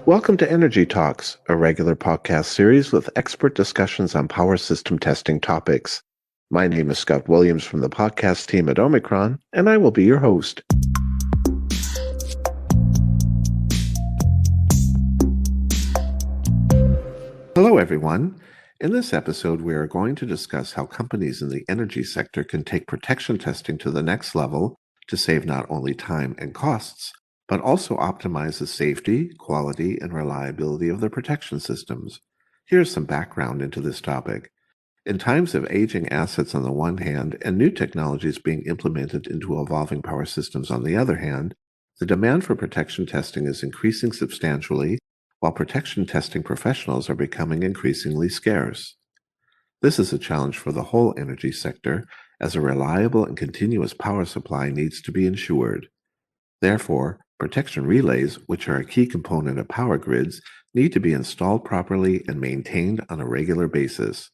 Welcome to Energy Talks, a regular podcast series with expert discussions on power system testing topics. My name is Scott Williams from the podcast team at Omicron, and I will be your host. Hello, everyone. In this episode, we are going to discuss how companies in the energy sector can take protection testing to the next level to save not only time and costs, but also optimize the safety, quality, and reliability of their protection systems. Here's some background into this topic. In times of aging assets on the one hand and new technologies being implemented into evolving power systems on the other hand, the demand for protection testing is increasing substantially, while protection testing professionals are becoming increasingly scarce. This is a challenge for the whole energy sector, as a reliable and continuous power supply needs to be ensured. Therefore, protection relays, which are a key component of power grids, need to be installed properly and maintained on a regular basis.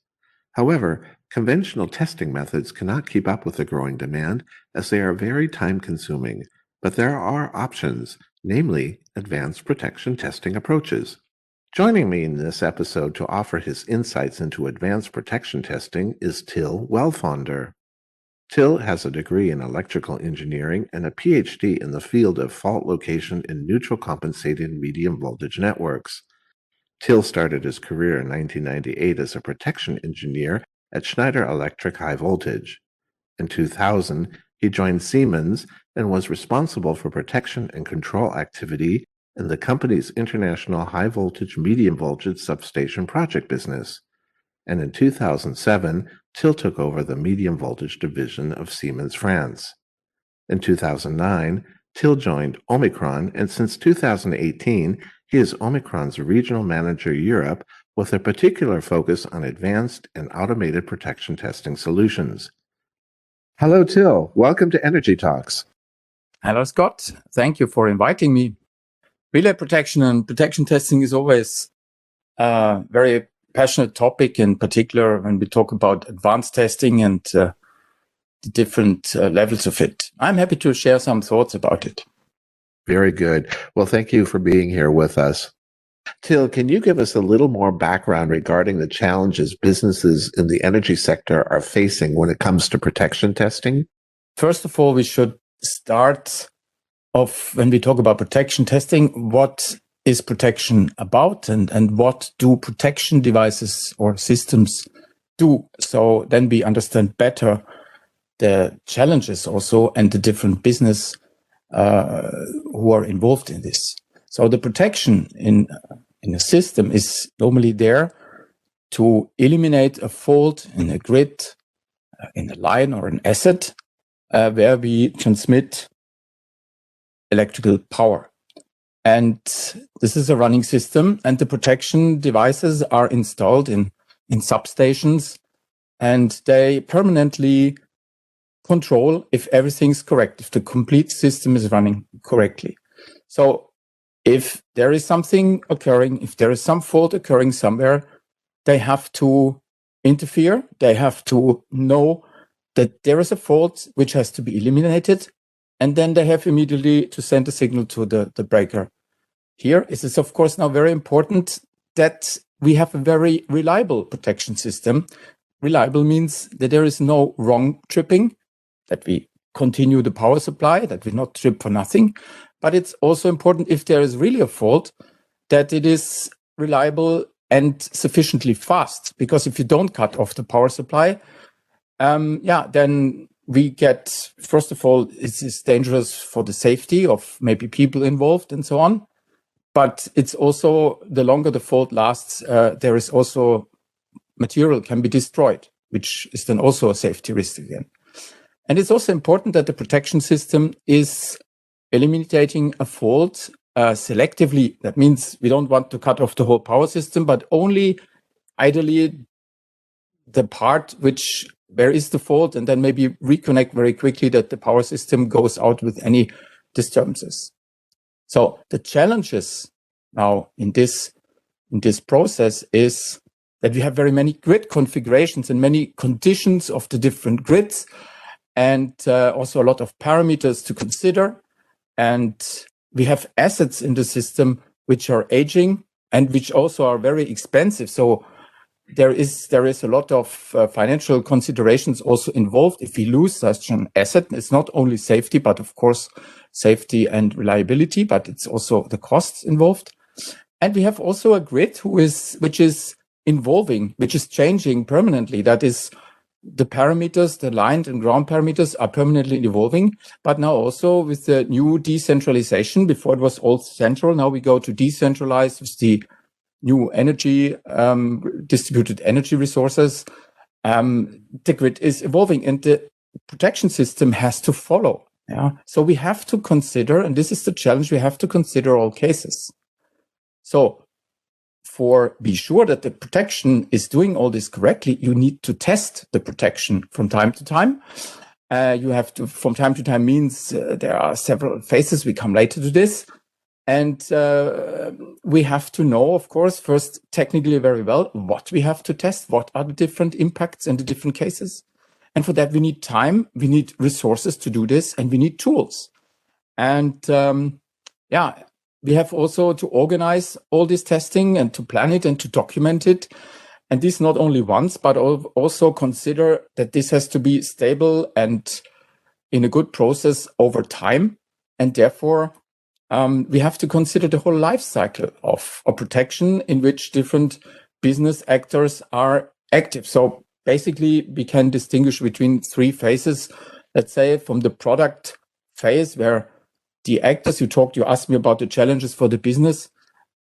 However, conventional testing methods cannot keep up with the growing demand as they are very time-consuming, but there are options, namely advanced protection testing approaches. Joining me in this episode to offer his insights into advanced protection testing is Till Welfonder. Till has a degree in electrical engineering and a PhD in the field of fault location in neutral compensated medium voltage networks. Till started his career in 1998 as a protection engineer at Schneider Electric High Voltage. In 2000, he joined Siemens and was responsible for protection and control activity in the company's international high voltage medium voltage substation project business. And in 2007, Till took over the medium voltage division of Siemens France. In 2009, Till joined Omicron, and since 2018, he is Omicron's Regional Manager Europe with a particular focus on advanced and automated protection testing solutions. Hello, Till. Welcome to Energy Talks. Hello, Scott. Thank you for inviting me. Relay protection and protection testing is always very passionate topic, in particular when we talk about advanced testing and the different levels of it. I'm happy to share some thoughts about it. Very good. Well, thank you for being here with us. Till, can you give us a little more background regarding the challenges businesses in the energy sector are facing when it comes to protection testing? First of all, we should start off when we talk about protection testing, what is protection about and what do protection devices or systems do? So then we understand better the challenges also and the different business who are involved in this. So the protection in a system is normally there to eliminate a fault in a grid, in a line or an asset where we transmit electrical power. And this is a running system, and the protection devices are installed in substations, and they permanently control if everything's correct, if the complete system is running correctly. So if there is something occurring, if there is some fault occurring somewhere, they have to interfere. They have to know that there is a fault which has to be eliminated, and then they have immediately to send a signal to the breaker. Here it is, of course, now very important that we have a very reliable protection system. Reliable means that there is no wrong tripping, that we continue the power supply, that we not trip for nothing. But it's also important, if there is really a fault, that it is reliable and sufficiently fast. Because if you don't cut off the power supply, then we get, first of all, it's dangerous for the safety of maybe people involved and so on. But it's also, the longer the fault lasts, there is also material can be destroyed, which is then also a safety risk again. And it's also important that the protection system is eliminating a fault selectively. That means we don't want to cut off the whole power system, but only ideally the part where is the fault, and then maybe reconnect very quickly that the power system goes out with any disturbances. So the challenges now in this process is that we have very many grid configurations and many conditions of the different grids, and also a lot of parameters to consider. And we have assets in the system which are aging and which also are very expensive. So there is a lot of financial considerations also involved if we lose such an asset. It's not only safety, but of course safety and reliability, but it's also the costs involved. And we have also a grid which is evolving, which is changing permanently. That is, the parameters, the line and ground parameters are permanently evolving, but now also with the new decentralization. Before it was all central, now we go to decentralized with the new energy, distributed energy resources. The grid is evolving and the protection system has to follow. Yeah. So we have to consider, and this is the challenge, we have to consider all cases. So be sure that the protection is doing all this correctly, you need to test the protection from time to time. You have to, from time to time means there are several phases. We come later to this. And we have to know, of course, first technically very well what we have to test, what are the different impacts in the different cases. And for that, we need time, we need resources to do this, and we need tools. And we have also to organize all this testing and to plan it and to document it. And this not only once, but also consider that this has to be stable and in a good process over time. And therefore, we have to consider the whole life cycle of protection in which different business actors are active. So basically, we can distinguish between three phases. Let's say from the product phase, where the actors, you asked me about the challenges for the business.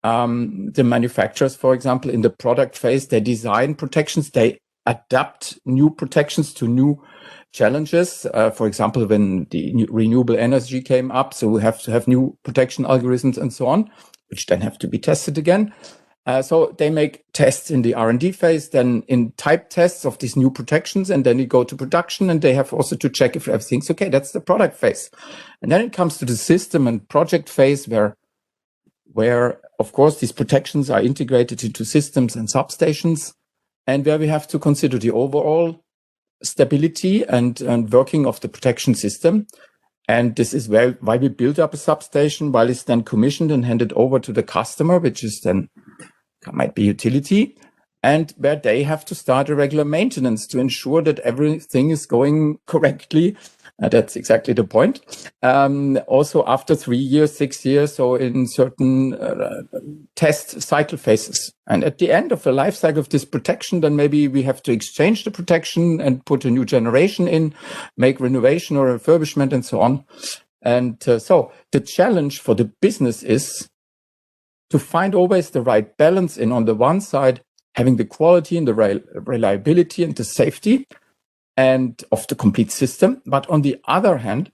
The manufacturers, for example, in the product phase, they design protections, they adapt new protections to new challenges. For example, when the renewable energy came up, so we have to have new protection algorithms and so on, which then have to be tested again. So they make tests in the R&D phase, then in type tests of these new protections, and then you go to production, and they have also to check if everything's okay. That's the product phase. And then it comes to the system and project phase, where of course these protections are integrated into systems and substations, and where we have to consider the overall stability and working of the protection system. And this is why we build up a substation, while it's then commissioned and handed over to the customer, which is then might be utility, and where they have to start a regular maintenance to ensure that everything is going correctly. That's exactly the point. Also after 3 years, 6 years, so in certain test cycle phases. And at the end of the life cycle of this protection, then maybe we have to exchange the protection and put a new generation in, make renovation or refurbishment and so on. And so the challenge for the business is to find always the right balance in, on the one side, having the quality and the reliability and the safety and of the complete system. But on the other hand,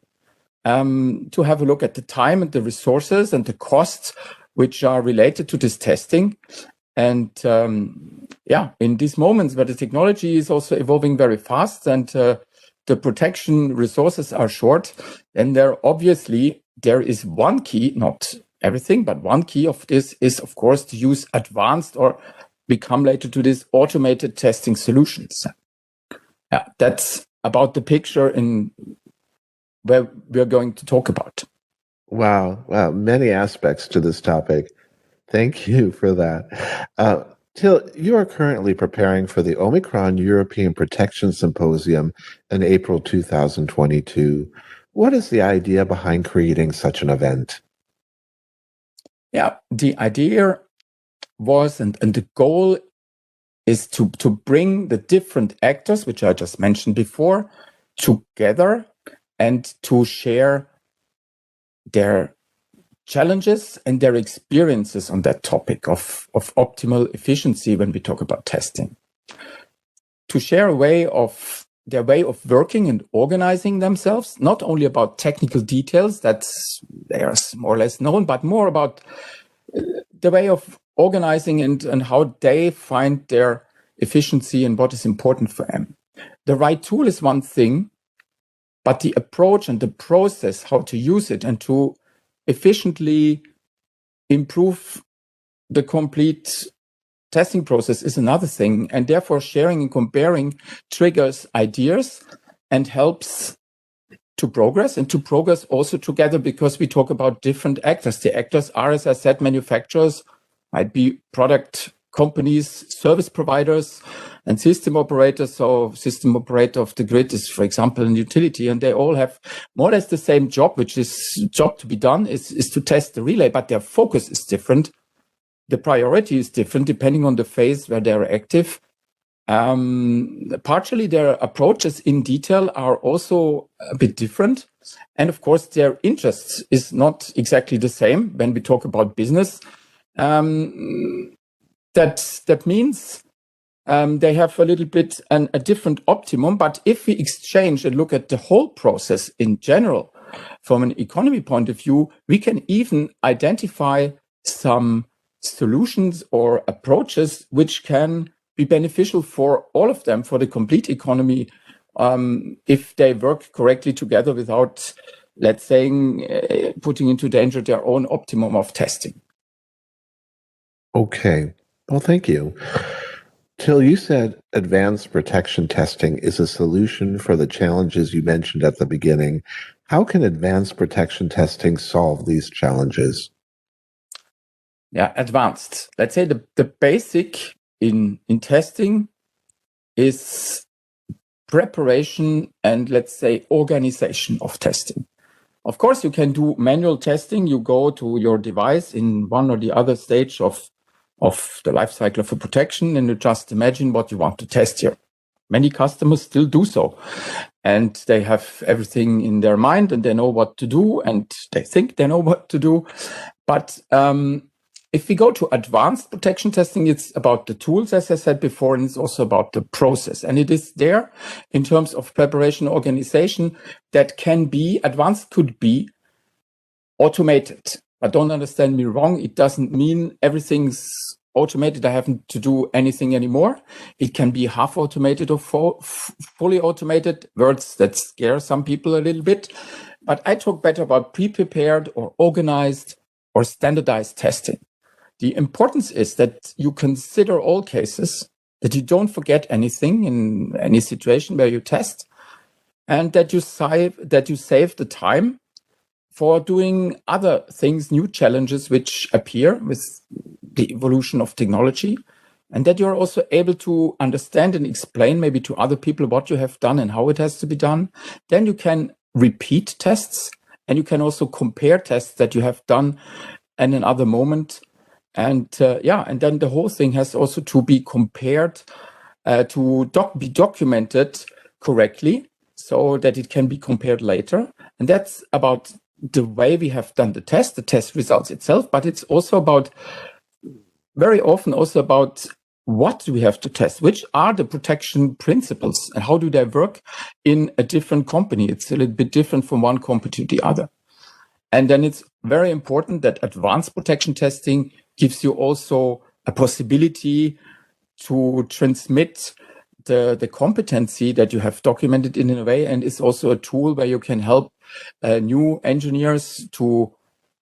to have a look at the time and the resources and the costs which are related to this testing. And in these moments where the technology is also evolving very fast and the protection resources are short, then there is one key, not everything, but one key of this is, of course, to use advanced, or we come later to this, automated testing solutions. Yeah, that's about the picture in where we're going to talk about. Wow, many aspects to this topic. Thank you for that. Till, you are currently preparing for the Omicron European Protection Symposium in April 2022. What is the idea behind creating such an event? Yeah, the idea was, and the goal is to bring the different actors, which I just mentioned before, together and to share their challenges and their experiences on that topic of optimal efficiency when we talk about testing. To share their way of working and organizing themselves, not only about technical details, they are more or less known, but more about the way of organizing and how they find their efficiency and what is important for them. The right tool is one thing, but the approach and the process, how to use it and to efficiently improve the complete testing process is another thing. And therefore, sharing and comparing triggers ideas and helps to progress and to progress also together, because we talk about different actors. The actors are, as I said, manufacturers, might be product companies, service providers, and system operators. So system operator of the grid is, for example, an utility, and they all have more or less the same job, which is job to be done is to test the relay, but their focus is different. The priority is different depending on the phase where they're active. Partially their approaches in detail are also a bit different. And of course, their interests is not exactly the same when we talk about business. That means they have a little bit a different optimum. But if we exchange and look at the whole process in general, from an economy point of view, we can even identify some solutions or approaches which can be beneficial for all of them, for the complete economy, if they work correctly together without, let's say, putting into danger their own optimum of testing. Okay. Well, thank you. Till, you said advanced protection testing is a solution for the challenges you mentioned at the beginning. How can advanced protection testing solve these challenges? Yeah, advanced. Let's say the basic in testing is preparation and, let's say, organization of testing. Of course, you can do manual testing. You go to your device in one or the other stage of the life cycle of a protection, and you just imagine what you want to test here. Many customers still do so, and they have everything in their mind, and they know what to do, and they think they know what to do. But if we go to advanced protection testing, it's about the tools, as I said before, and it's also about the process. And it is there in terms of preparation organization that can be, advanced could be automated. But don't understand me wrong. It doesn't mean everything's automated. I haven't to do anything anymore. It can be half automated or fully automated, words that scare some people a little bit. But I talk better about pre-prepared or organized or standardized testing. The importance is that you consider all cases, that you don't forget anything in any situation where you test, and that you save the time for doing other things, new challenges which appear with the evolution of technology, and that you're also able to understand and explain maybe to other people what you have done and how it has to be done. Then you can repeat tests, and you can also compare tests that you have done in another moment. And and then the whole thing has also to be compared, to be documented correctly so that it can be compared later. And that's about the way we have done the test results itself, but it's also about, very often also about what do we have to test, which are the protection principles and how do they work in a different company. It's a little bit different from one company to the other. And then it's very important that advanced protection testing gives you also a possibility to transmit the competency that you have documented in a way, and is also a tool where you can help new engineers to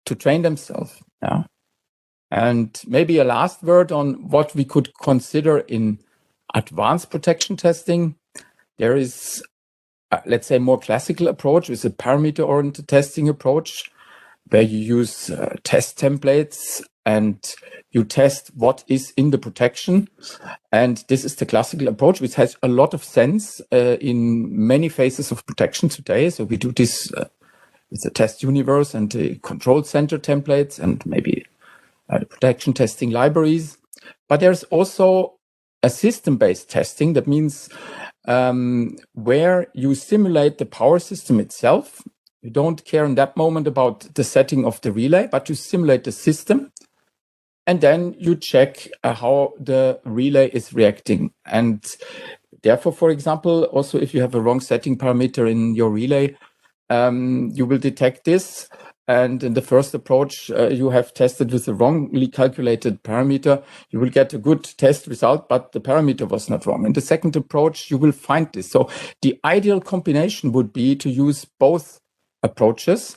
train themselves. Yeah. And maybe a last word on what we could consider in advanced protection testing. There is, let's say, more classical approach with a parameter-oriented testing approach, where you use test templates and you test what is in the protection. And this is the classical approach, which has a lot of sense in many phases of protection today. So we do this with the test universe and the control center templates and maybe the protection testing libraries. But there's also a system-based testing. That means where you simulate the power system itself. You don't care in that moment about the setting of the relay, but you simulate the system. And then you check how the relay is reacting. And therefore, for example, also if you have a wrong setting parameter in your relay, you will detect this. And in the first approach, you have tested with a wrongly calculated parameter. You will get a good test result, but the parameter was not wrong. In the second approach, you will find this. So the ideal combination would be to use both approaches.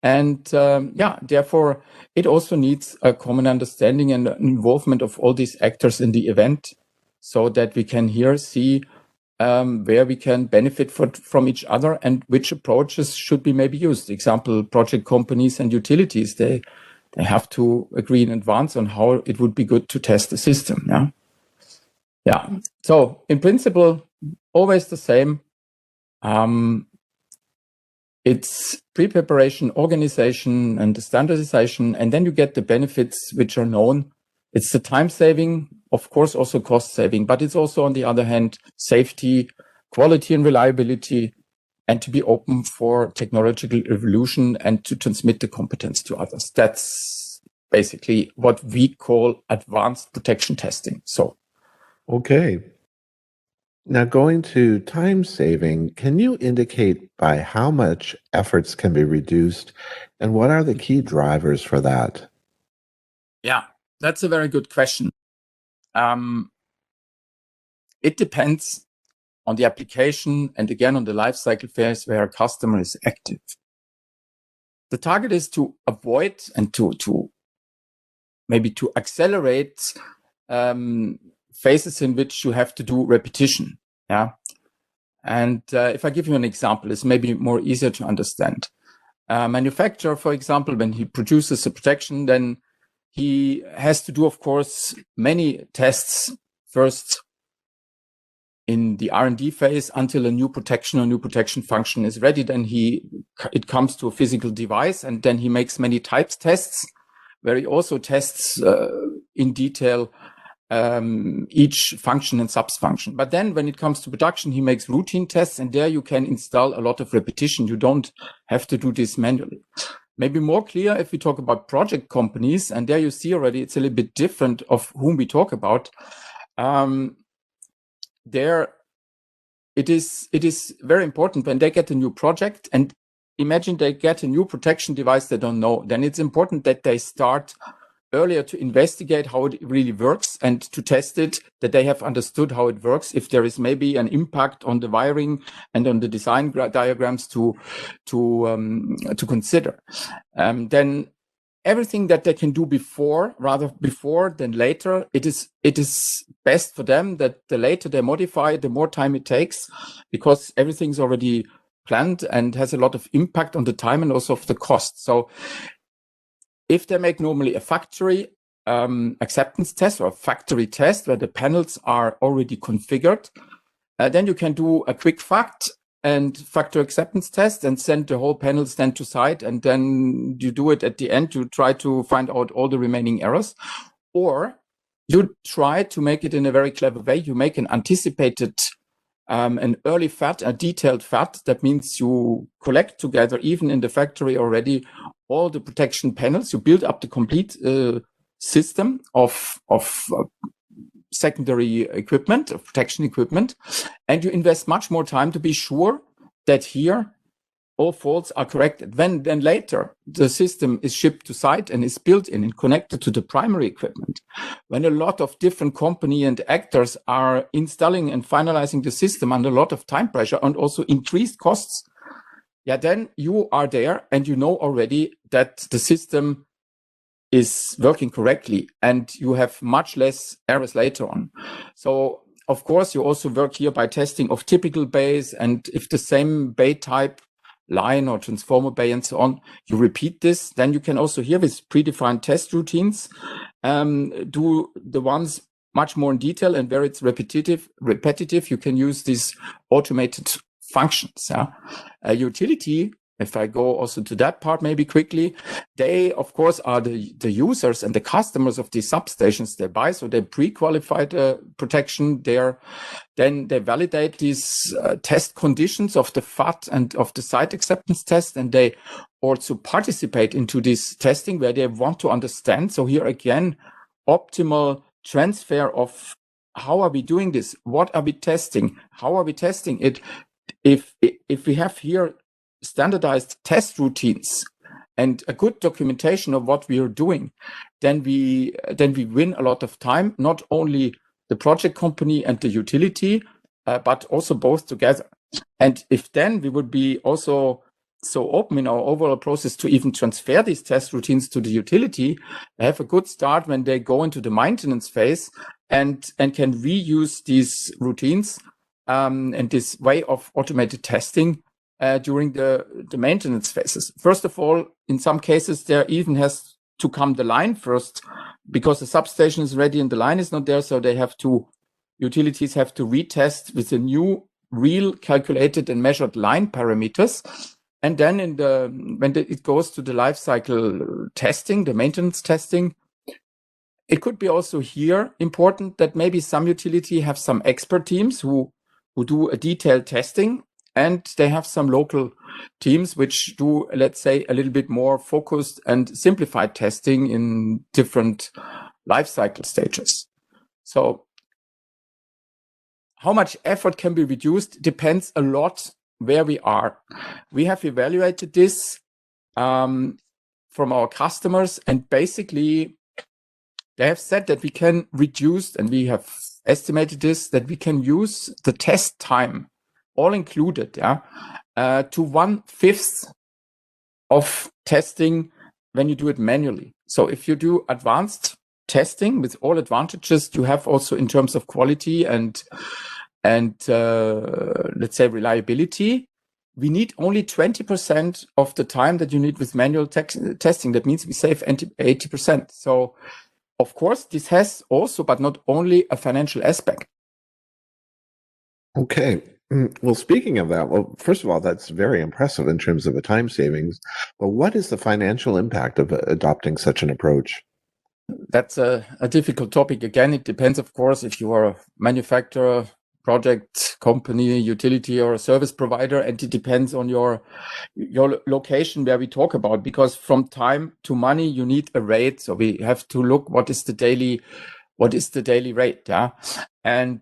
And therefore, it also needs a common understanding and involvement of all these actors in the event, so that we can here see where we can benefit from each other and which approaches should be maybe used. Example, project companies and utilities, they have to agree in advance on how it would be good to test the system. Yeah. So in principle, always the same. It's pre-preparation, organization, and the standardization, and then you get the benefits which are known. It's the time saving, of course, also cost saving, but it's also, on the other hand, safety, quality and reliability, and to be open for technological evolution and to transmit the competence to others. That's basically what we call advanced protection testing. Okay. Now, going to time saving, can you indicate by how much efforts can be reduced, and what are the key drivers for that? Yeah, that's a very good question. It depends on the application and again on the life cycle phase where a customer is active. The target is to avoid and to maybe to accelerate phases in which you have to do repetition. Yeah. And if I give you an example, it's maybe more easier to understand. Manufacturer, for example, when he produces a protection, then he has to do, of course, many tests first in the R&D phase until a new protection or new protection function is ready. Then it comes to a physical device, and then he makes many types tests where he also tests in detail each function and subfunction. But then when it comes to production, he makes routine tests, and there you can install a lot of repetition. You don't have to do this manually. Maybe more clear if we talk about project companies, and there you see already it's a little bit different of whom we talk about. There it is very important when they get a new project, and imagine they get a new protection device they don't know, then it's important that they start earlier to investigate how it really works and to test it, that they have understood how it works. If there is maybe an impact on the wiring and on the design diagrams to consider, then everything that they can do rather before than later, it is best for them that the later they modify, the more time it takes, because everything's already planned and has a lot of impact on the time and also of the cost. So if they make normally a factory acceptance test or a factory test where the panels are already configured, then you can do a quick factory acceptance test and send the whole panels then to site, and then you do it at the end. You try to find out all the remaining errors, or you try to make it in a very clever way. You make an anticipated an early FAT, a detailed FAT. That means you collect together, even in the factory already, all the protection panels. You build up the complete system of secondary equipment, of protection equipment, and you invest much more time to be sure that here all faults are corrected. Then later the system is shipped to site and is built in and connected to the primary equipment. When a lot of different company and actors are installing and finalizing the system under a lot of time pressure and also increased costs, then you are there and you know already that the system is working correctly and you have much less errors later on. So of course you also work here by testing of typical bays, and if the same bay type, line or transformer bay and so on, you repeat this, then you can also here with predefined test routines do the ones much more in detail, and where it's repetitive, you can use these automated functions. Utility, if I go also to that part maybe quickly, they of course are the users and the customers of these substations they buy. So they pre-qualify the protection there. Then they validate these test conditions of the FAT and of the site acceptance test. And they also participate into this testing where they want to understand. So here again, optimal transfer of how are we doing this? What are we testing? How are we testing it? If we have here standardized test routines and a good documentation of what we are doing, then we win a lot of time, not only the project company and the utility, but also both together. And if then we would be also so open in our overall process to even transfer these test routines to the utility, have a good start when they go into the maintenance phase and can reuse these routines and this way of automated testing during the maintenance phases. First of all, in some cases, there even has to come the line first because the substation is ready and the line is not there. So utilities have to retest with the new real calculated and measured line parameters. And then when it goes to the life cycle testing, the maintenance testing, it could be also here important that maybe some utility have some expert teams who do a detailed testing, and they have some local teams which do, let's say, a little bit more focused and simplified testing in different life cycle stages. So how much effort can be reduced depends a lot where we are. We have evaluated this from our customers, and basically they have said that we can reduce, and we have estimated this, that we can use the test time, all included, to 1/5 of testing when you do it manually. So if you do advanced testing with all advantages you have also in terms of quality and let's say reliability, we need only 20% of the time that you need with manual testing. That means we save 80%. So of course, this has also, but not only, a financial aspect. Okay. Well, speaking of that, well, first of all, that's very impressive in terms of the time savings. But what is the financial impact of adopting such an approach? That's a difficult topic. Again, it depends, of course, if you are a manufacturer, project company, utility, or a service provider, and it depends on your location where we talk about, because from time to money you need a rate. So we have to look what is the daily rate, yeah, and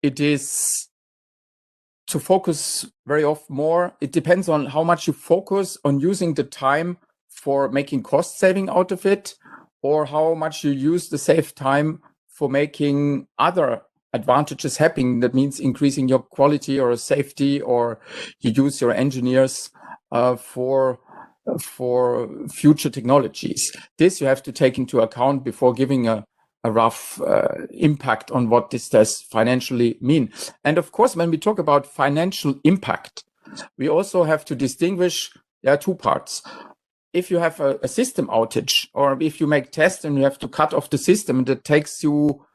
it is to focus very often more. It depends on how much you focus on using the time for making cost saving out of it, or how much you use the saved time for making other advantages happen. That means increasing your quality or safety, or you use your engineers for future technologies. This you have to take into account before giving a rough impact on what this does financially mean. And of course, when we talk about financial impact, we also have to distinguish, there are two parts. If you have a system outage, or if you make tests and you have to cut off the system, that takes you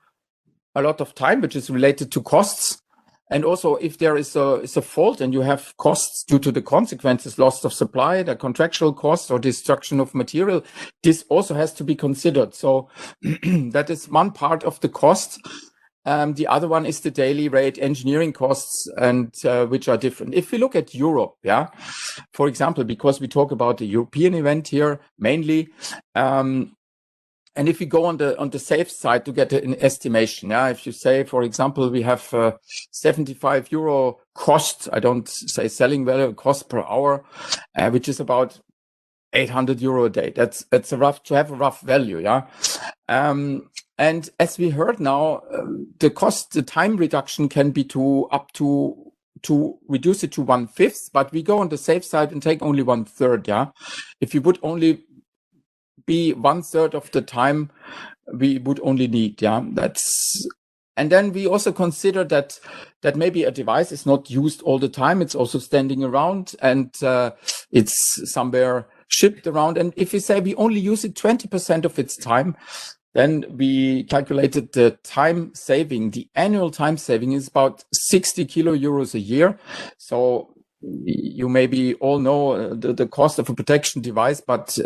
a lot of time, which is related to costs. And also, if there is a fault and you have costs due to the consequences, loss of supply, the contractual costs, or destruction of material, this also has to be considered. So that is one part of the cost. The other one is the daily rate engineering costs, and which are different. If we look at Europe, for example, because we talk about the European event here mainly, and if you go on the safe side to get an estimation, if you say, for example, we have 75 euro cost, I don't say selling value, cost per hour, which is about 800 euro a day. That's a rough value, and as we heard now, the time reduction can be to reduce it to 1/5, but we go on the safe side and take only 1/3. If you would only be 1/3 of the time we would only need, and then we also consider that maybe a device is not used all the time. It's also standing around, and it's somewhere shipped around. And if we say we only use it 20% of its time, then we calculated the time saving. The annual time saving is about 60 kilo euros a year. So you maybe all know the cost of a protection device, but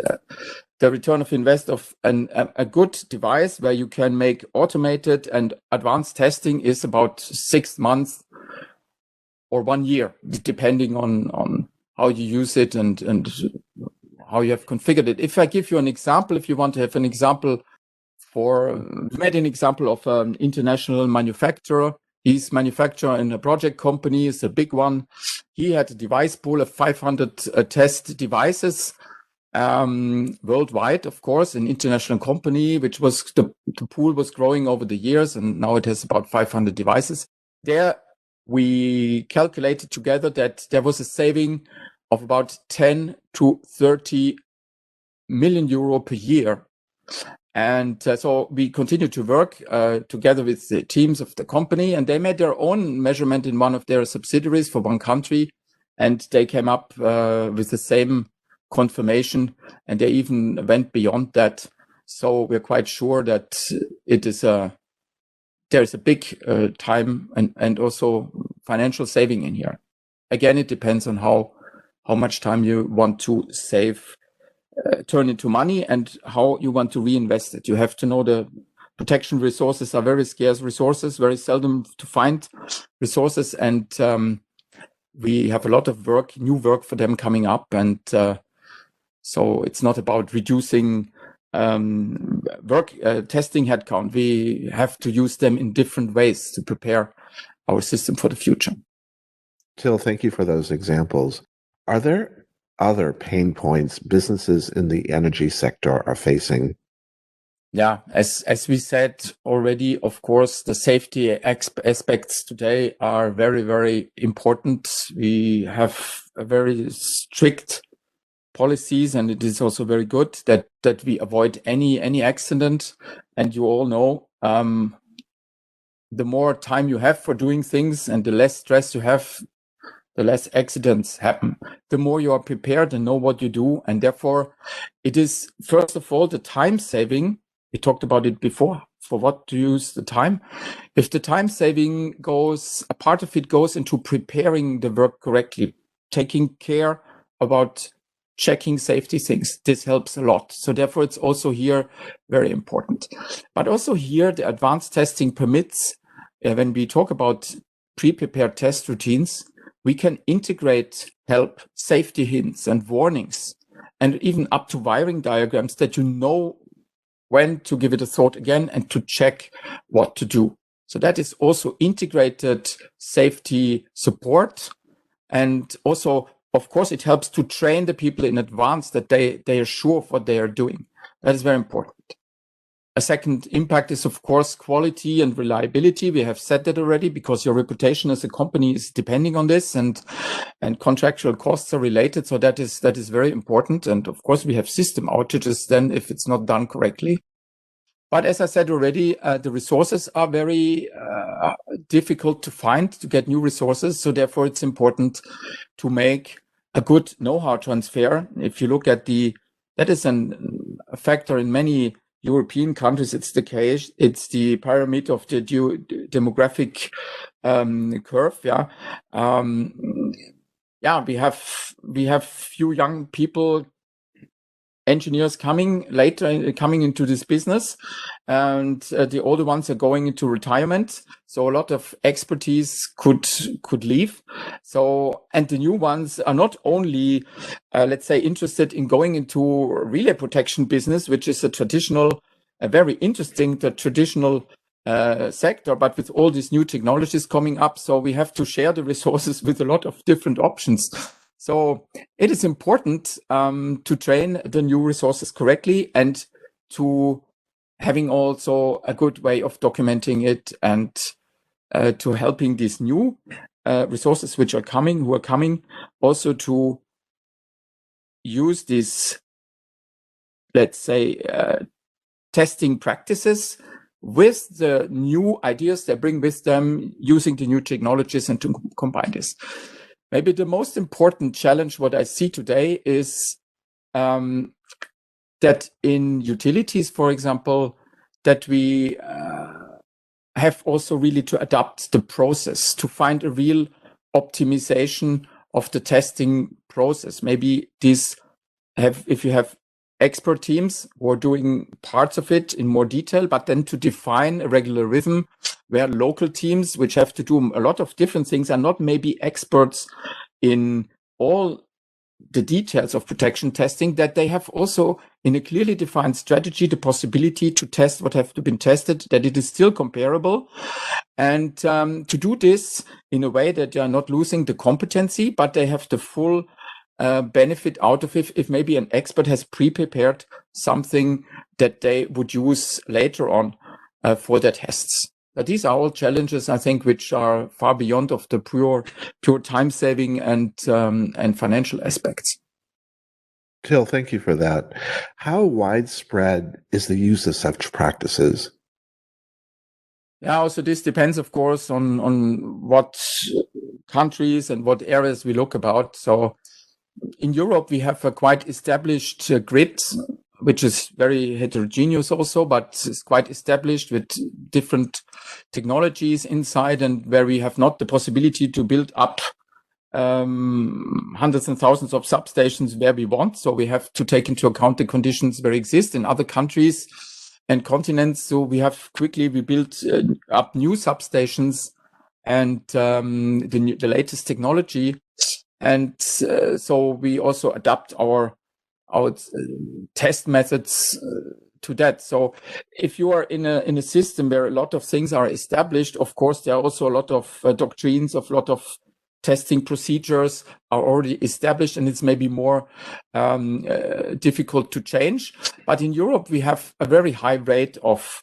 the return of invest of a good device where you can make automated and advanced testing is about 6 months or 1 year, depending on how you use it and how you have configured it. If I give you an example, if you want to have an example, we made an example of an international manufacturer. He's manufacturer in a project company, is a big one. He had a device pool of 500 test devices worldwide, of course, an international company, which was the pool was growing over the years, and now it has about 500 devices. There we calculated together that there was a saving of about 10 to 30 million euro per year. And so we continue to work together with the teams of the company, and they made their own measurement in one of their subsidiaries for one country, and they came up with the same confirmation, and they even went beyond that. So we're quite sure that it is there is a big time and also financial saving in here. Again, it depends on how much time you want to save, turn into money, and how you want to reinvest it. You have to know the protection resources are very scarce resources, very seldom to find resources, and we have a lot of work, new work for them coming up, and so it's not about reducing testing headcount. We have to use them in different ways to prepare our system for the future. Till, thank you for those examples. Are there other pain points businesses in the energy sector are facing? Yeah, as we said already, of course, the safety aspects today are very, very important. We have a very strict policies, and it is also very good that we avoid any accident. And you all know, the more time you have for doing things and the less stress you have, the less accidents happen. The more you are prepared and know what you do, and therefore it is first of all the time saving. We talked about it before. For what to use the time? If the time saving goes, a part of it goes into preparing the work correctly, taking care about checking safety things. This helps a lot. So therefore, it's also here very important. But also here, the advanced testing permits, when we talk about pre-prepared test routines, we can integrate help, safety hints and warnings, and even up to wiring diagrams that you know when to give it a thought again and to check what to do. So that is also integrated safety support. And also, of course, it helps to train the people in advance that they are sure of what they are doing. That is very important. A second impact is, of course, quality and reliability. We have said that already, because your reputation as a company is depending on this, and contractual costs are related. So that is very important. And of course, we have system outages then if it's not done correctly. But as I said already, the resources are very difficult to find, to get new resources. So therefore, it's important to make a good know-how transfer. If you look at that is a factor in many European countries. It's the case. It's the pyramid of the demographic curve. We have few young people, engineers coming into this business, and the older ones are going into retirement. So a lot of expertise could leave. So, and the new ones are not only, let's say, interested in going into relay protection business, which is very interesting traditional sector, but with all these new technologies coming up. So we have to share the resources with a lot of different options. So it is important to train the new resources correctly, and to having also a good way of documenting it, and to helping these new resources who are coming, also to use these, let's say, testing practices with the new ideas they bring with them, using the new technologies, and to combine this. Maybe the most important challenge what I see today is that in utilities, for example, that we have also really to adapt the process to find a real optimization of the testing process. Maybe if you have expert teams who are doing parts of it in more detail, but then to define a regular rhythm where local teams, which have to do a lot of different things, are not maybe experts in all the details of protection testing, that they have also in a clearly defined strategy the possibility to test what have to be tested, that it is still comparable, and to do this in a way that they are not losing the competency, but they have the full benefit out of it if maybe an expert has pre-prepared something that they would use later on for their tests. But these are all challenges, I think, which are far beyond of the pure time saving and financial aspects. Till, thank you for that. How widespread is the use of such practices? Yeah, also this depends, of course, on what countries and what areas we look about. So in Europe, we have a quite established grid, which is very heterogeneous also, but it's quite established with different technologies inside, and where we have not the possibility to build up hundreds and thousands of substations where we want. So we have to take into account the conditions where exist in other countries and continents. So we built up new substations and the latest technology. And so we also adapt our test methods to that. So if you are in a system where a lot of things are established, of course, there are also a lot of doctrines, of a lot of testing procedures are already established, and it's maybe more difficult to change. But in Europe, we have a very high rate of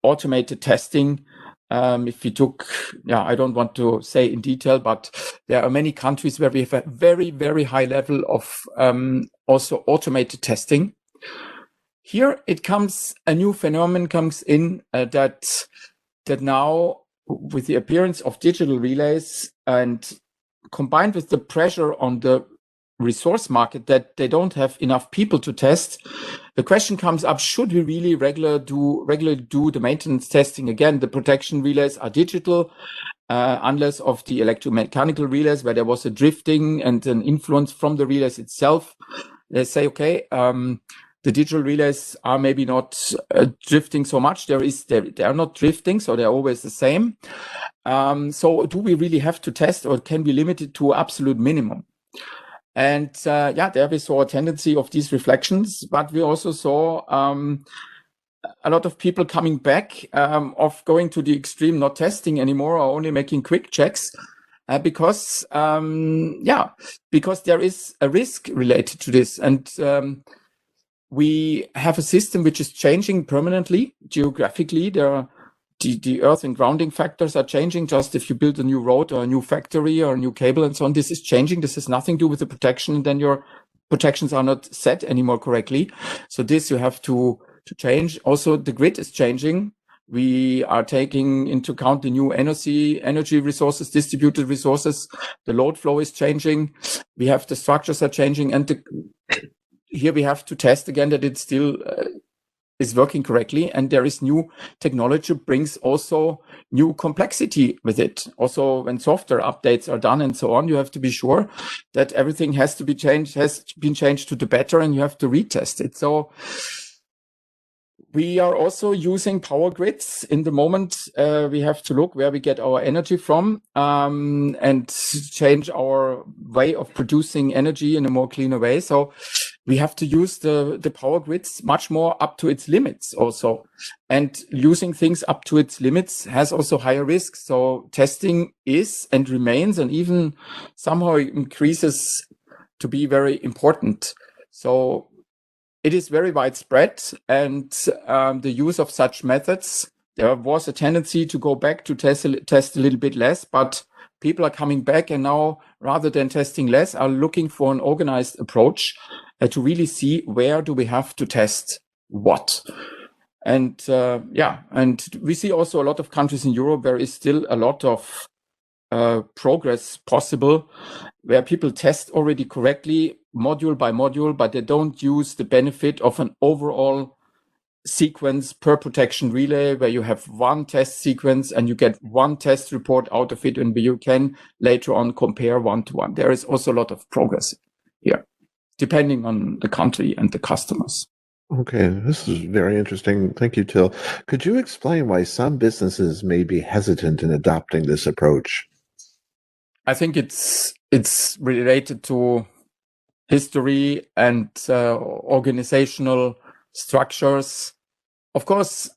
automated testing. If we took, I don't want to say in detail, but there are many countries where we have a very, very high level of also automated testing. Here a new phenomenon comes in that now, with the appearance of digital relays and combined with the pressure on the resource market that they don't have enough people to test, the question comes up, should we really regularly do the maintenance testing again? The protection relays are digital, unless of the electromechanical relays where there was a drifting and an influence from the relays itself. They say, okay, the digital relays are maybe not drifting so much. They are not drifting, so they're always the same. So do we really have to test, or can we limit it to absolute minimum? And there we saw a tendency of these reflections, but we also saw a lot of people coming back of going to the extreme, not testing anymore or only making quick checks. Because there is a risk related to this. And we have a system which is changing permanently, geographically. The earth and grounding factors are changing. Just if you build a new road or a new factory or a new cable and so on, this is changing. This has nothing to do with the protection. And then your protections are not set anymore correctly. So this you have to change. Also, the grid is changing. We are taking into account the new energy resources, distributed resources. The load flow is changing. We have the structures are changing, and here we have to test again that it still is working correctly. And there is new technology brings also new complexity with it. Also, when software updates are done and so on, you have to be sure that everything has been changed to the better, and you have to retest it. So we are also using power grids in the moment. We have to look where we get our energy from and change our way of producing energy in a more cleaner way. So we have to use the power grids much more up to its limits also. And using things up to its limits has also higher risks. So testing is and remains and even somehow increases to be very important. So it is very widespread, and the use of such methods, there was a tendency to go back to test a little bit less, but people are coming back, and now rather than testing less, are looking for an organized approach to really see where do we have to test what. And and we see also a lot of countries in Europe where is still a lot of progress possible, where people test already correctly, module by module, but they don't use the benefit of an overall sequence per protection relay, where you have one test sequence and you get one test report out of it, and you can later on compare one to one. There is also a lot of progress here, depending on the country and the customers. Okay, this is very interesting. Thank you, Till. Could you explain why some businesses may be hesitant in adopting this approach? I think it's related to history and organizational structures. Of course,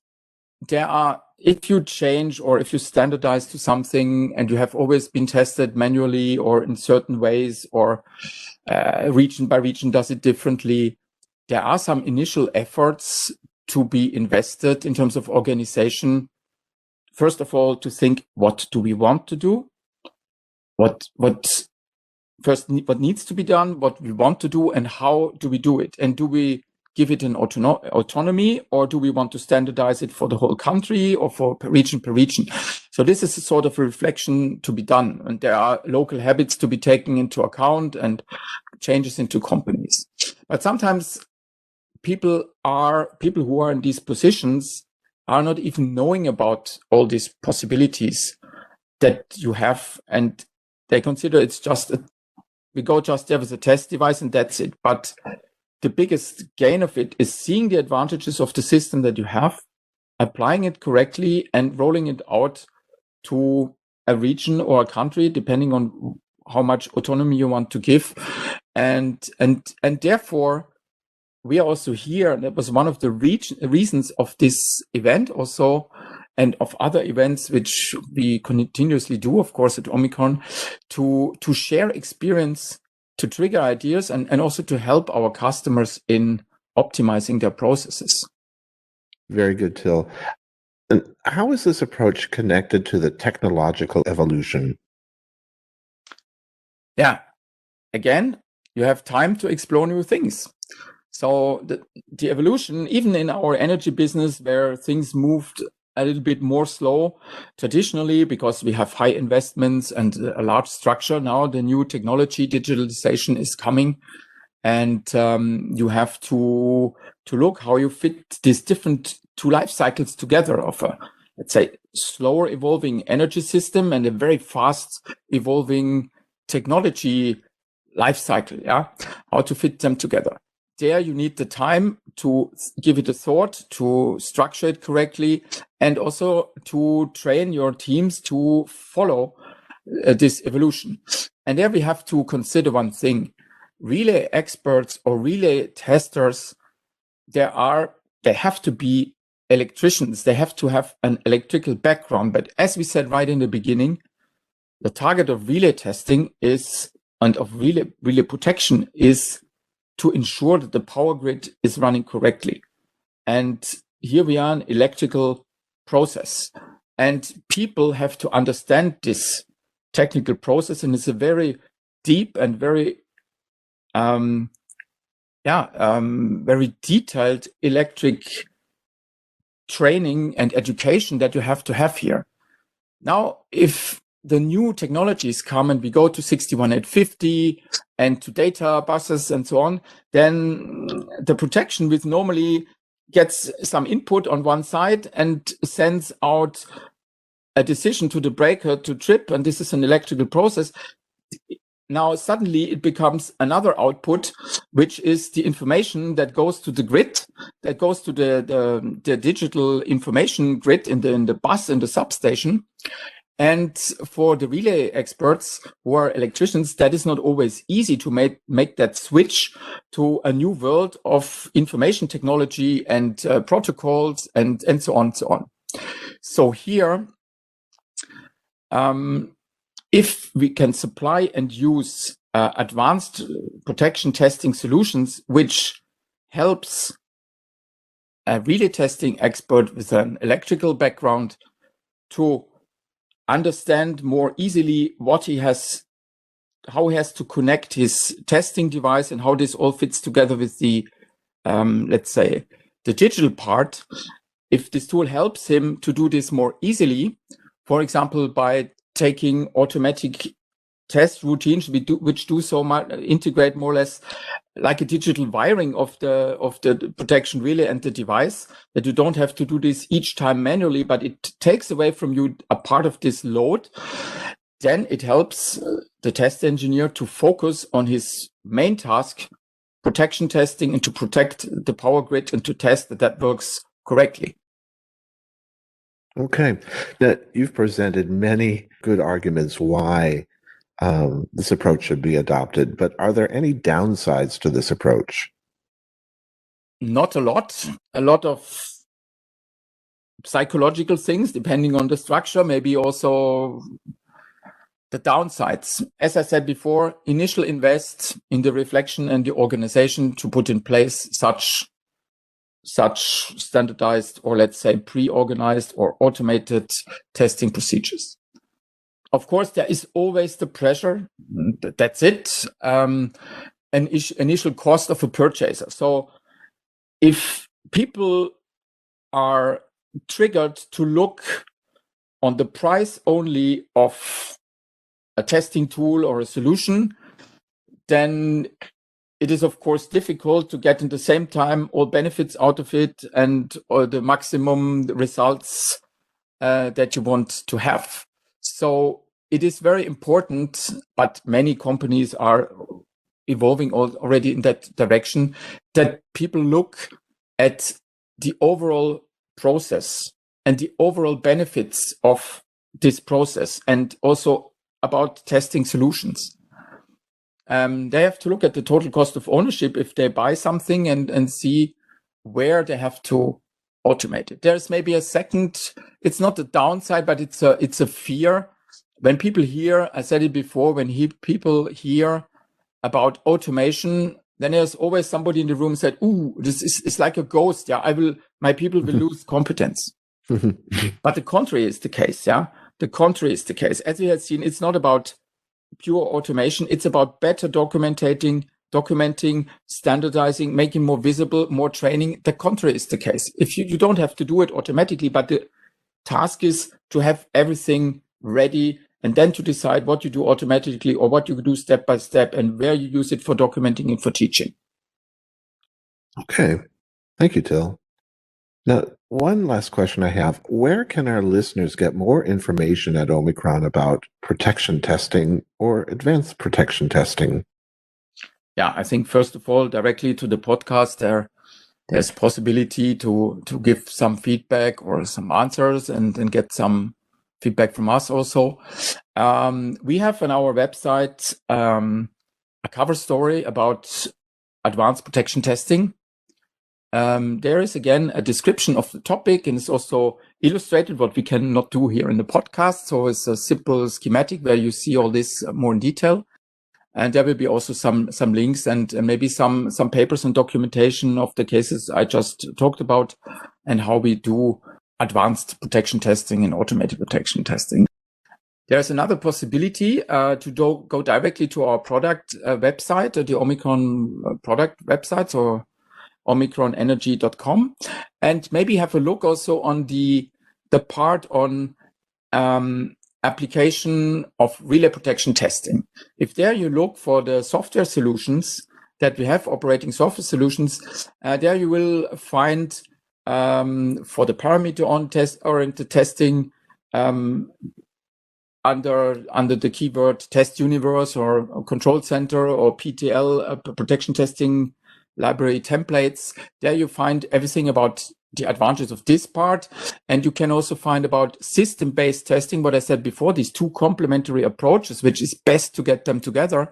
if you change or if you standardize to something and you have always been tested manually or in certain ways, or region by region does it differently, there are some initial efforts to be invested in terms of organization. First of all, to think, what do we want to do? What first what needs to be done, what we want to do, and how do we do it? And do we give it an autonomy, or do we want to standardize it for the whole country or for region per region? So this is a sort of a reflection to be done, and there are local habits to be taken into account and changes into companies. But sometimes people who are in these positions are not even knowing about all these possibilities that you have, and they consider it's just we go just there with a test device and that's it. But the biggest gain of it is seeing the advantages of the system that you have, applying it correctly, and rolling it out to a region or a country, depending on how much autonomy you want to give. And therefore, we are also here, and that was one of the reasons of this event also, and of other events which we continuously do, of course, at Omicron, to share experience, to trigger ideas, and also to help our customers in optimizing their processes. Very good, Till. And how is this approach connected to the technological evolution? Yeah, again, you have time to explore new things. So the evolution, even in our energy business, where things moved a little bit more slow traditionally because we have high investments and a large structure. Now the new technology, digitalization, is coming, and you have to look how you fit these different two life cycles together of a, let's say, slower evolving energy system and a very fast evolving technology life cycle. Yeah, how to fit them together. There you need the time to give it a thought, to structure it correctly, and also to train your teams to follow this evolution. And there we have to consider one thing. Relay experts or relay testers, they have to be electricians. They have to have an electrical background. But as we said right in the beginning, the target of relay testing is, and of relay protection, is to ensure that the power grid is running correctly. And here we are in electrical process. And people have to understand this technical process. And it's a very deep and very, very detailed electric training and education that you have to have here. Now, if the new technologies come and we go to 61850 and to data buses and so on, then the protection with normally gets some input on one side and sends out a decision to the breaker to trip, and this is an electrical process. Now suddenly it becomes another output, which is the information that goes to the grid, that goes to the digital information grid in the bus, in the substation. And for the relay experts who are electricians, that is not always easy to make that switch to a new world of information technology and protocols and so on and so on. So here, if we can supply and use advanced protection testing solutions, which helps a relay testing expert with an electrical background to understand more easily how he has to connect his testing device and how this all fits together with the, let's say, the digital part. If this tool helps him to do this more easily, for example, by taking automatic test routines which do so much, integrate more or less like a digital wiring of the protection relay and the device, that you don't have to do this each time manually, but it takes away from you a part of this load, then it helps the test engineer to focus on his main task, protection testing, and to protect the power grid and to test that works correctly. Okay. Now, you've presented many good arguments why this approach should be adopted, but are there any downsides to this approach? Not a lot. A lot of psychological things, depending on the structure, maybe also the downsides. As I said before, initial invest in the reflection and the organization to put in place such standardized, or let's say pre-organized or automated testing procedures. of course, there is always the pressure. That's it. An initial cost of a purchaser. So if people are triggered to look on the price only of a testing tool or a solution, then it is, of course, difficult to get in the same time all benefits out of it and all the maximum results that you want to have. So it is very important, but many companies are evolving already in that direction, that people look at the overall process and the overall benefits of this process, and also about testing solutions. They have to look at the total cost of ownership if they buy something and see where they have to automate it. There's maybe a second, it's not a downside, but it's a fear. When people hear, I said it before, when people hear about automation, then there's always somebody in the room said, "Ooh, it's like a ghost. Yeah, my people will lose competence." But the contrary is the case. Yeah, the contrary is the case. As we had seen, it's not about pure automation. It's about better documenting, standardizing, making more visible, more training. The contrary is the case. If you don't have to do it automatically, but the task is to have everything ready and then to decide what you do automatically or what you do step by step and where you use it for documenting and for teaching. Okay. Thank you, Till. Now, one last question I have. Where can our listeners get more information at Omicron about protection testing or advanced protection testing? Yeah, I think first of all, directly to the podcast, there's possibility to give some feedback or some answers and get some feedback from us also. We have on our website a cover story about advanced protection testing. There is again a description of the topic, and it's also illustrated what we cannot do here in the podcast. So it's a simple schematic where you see all this more in detail. And there will be also some links and maybe some papers and documentation of the cases I just talked about and how we do advanced protection testing and automated protection testing. There's another possibility to go directly to our product website, the Omicron product website, or OMICRONenergy.com, and maybe have a look also on the part on application of relay protection testing. If there you look for the software solutions that we have, operating software solutions, there you will find for the parameter-oriented testing under the keyword test universe or control center or PTL, protection testing library templates. There you find everything about the advantages of this part. And you can also find about system-based testing, what I said before, these two complementary approaches, which is best to get them together.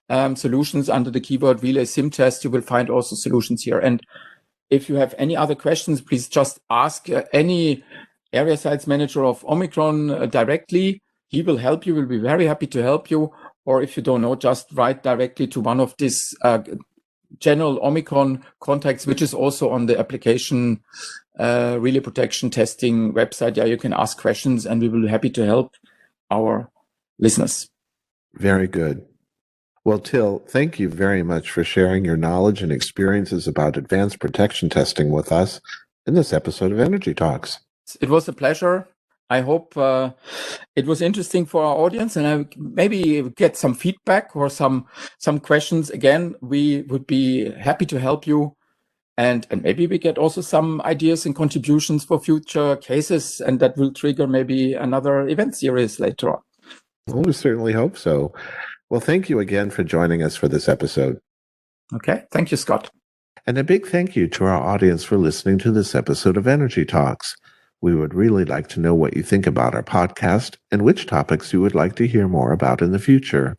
Solutions under the keyword relay sim test, you will find also solutions here. And if you have any other questions, please just ask any area sales manager of Omicron directly. He will help you, will be very happy to help you. Or if you don't know, just write directly to one of these general Omicron contacts, which is also on the application relay protection testing website. Yeah, you can ask questions and we will be happy to help our listeners. Very good. Well, Till, thank you very much for sharing your knowledge and experiences about advanced protection testing with us in this episode of Energy Talks. It was a pleasure. I hope it was interesting for our audience, and I maybe get some feedback or some questions. Again, we would be happy to help you, and maybe we get also some ideas and contributions for future cases, and that will trigger maybe another event series later on. Well, we certainly hope so. Well, thank you again for joining us for this episode. Okay, thank you, Scott. And a big thank you to our audience for listening to this episode of Energy Talks. We would really like to know what you think about our podcast and which topics you would like to hear more about in the future.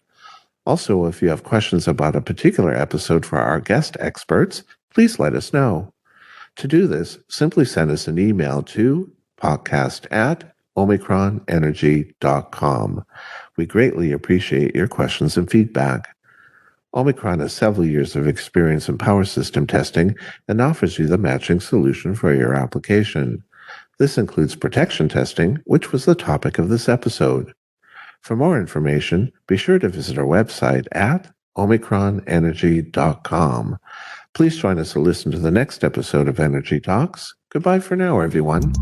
Also, if you have questions about a particular episode for our guest experts, please let us know. To do this, simply send us an email to podcast@omicronenergy.com. We greatly appreciate your questions and feedback. Omicron has several years of experience in power system testing and offers you the matching solution for your application. This includes protection testing, which was the topic of this episode. For more information, be sure to visit our website at OMICRONenergy.com. Please join us to listen to the next episode of Energy Talks. Goodbye for now, everyone.